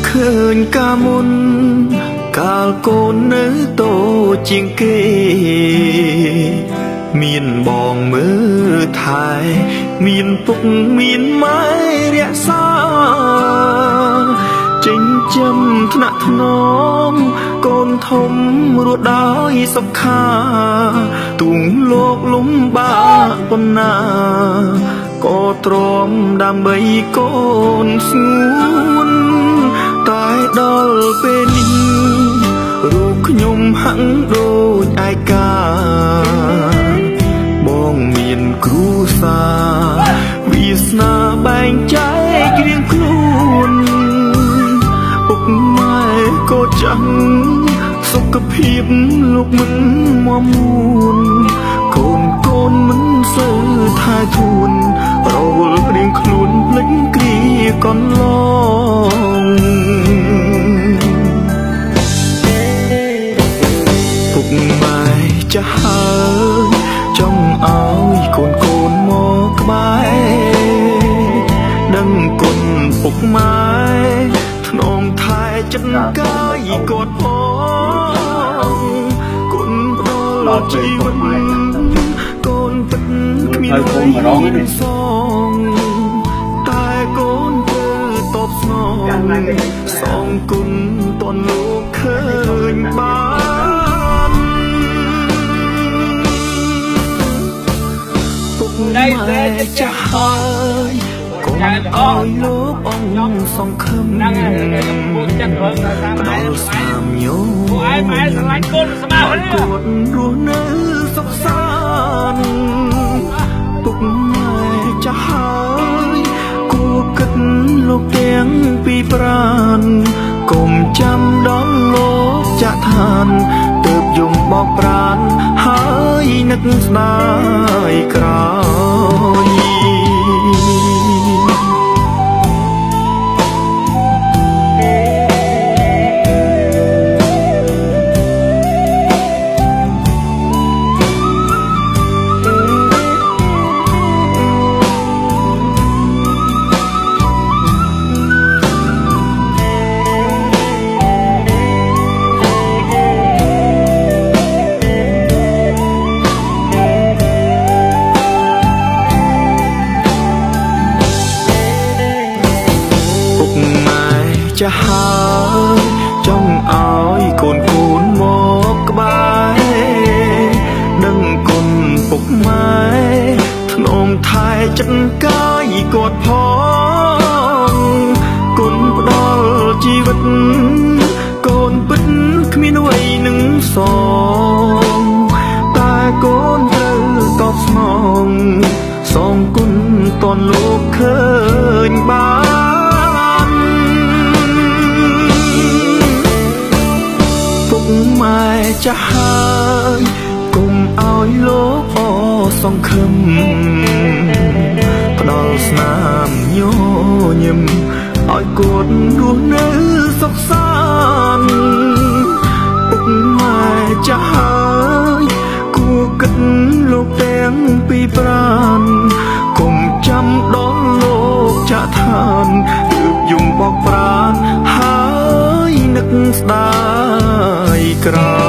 ឃើញកាមុនកាលកូននៅតូចជាងគេមានបងមើលថែមានពុកមានម៉ែរក្សាចិញ្ចឹមថ្នាក់ថ្នមកូនធំរស់ដោយសុខាទូងលោកលំបាកប៉ុណ្ណាក៏ទ្រាំដើម្បីកូនស្ងួនតែដល់ពេលនេះរូបខ្ញុំហាក់ដូចឯកាបងមានគ្រួសារវាសនាបែងចែករៀងខ្លួនពុកម៉ែក៏ចាំសុខភាពលោកមិនមមួនកូនមិនសូវថែទួនរវល់រៀងខ្លួនភ្លេចគ្រាកន្លងពុកម៉ែចាស់ហើយចង់ឲ្យកូនមកក្បែរដឹងគុណពុកម៉ែធ្នមថែចិត្តកាយគាត់ផងគុណដល់ជីវិតកូនទឹកគ្មានអ្វីសងតែកូនទៅតបស្នងសងគុណតនលោកឃើញបានពុកម៉ែចាស់ហើយកូនឲ្យលោកអង្គសង្ឃឹមដល់ស្នាមញោមឯម៉ែស្រឡាញ់កូនស្មារតីគាត់រស់នៅសុខសាន្តពុកម៉ែចាស់ហើយគួរគិតលោកទាំងពីប្រាណកុំចាំដល់លោកចាក់ឋានទើបយំបោកប្រាណហើយនឹកស្ដាយក្រោយចាស់ហើយចង់ឲ្យកូនមកក្បែរដឹងគុណពុកម៉ែធ្នមថែចិត្តកាយគាត់ផងគុណផ្ដល់ជីវិតកូនពិតគ្មានអ្វីនឹងសងតែកូនត្រូវតបស្នងសងគុណតនលោកឃើញបានម៉ែចាស់ហើយកុំឲ្យលោកសង្ឃឹមផ្ដល់ស្នាមញញឹមឲ្យគាត់រស់នៅសុខសាន្តពុកម៉ែចាស់ហើយគួរគិតលោកទាំងពីប្រាណកុំចាំដល់លោកចាក់ឋានទើបយំបោកប្រាណហើយនឹកស្ដាយក្រោយ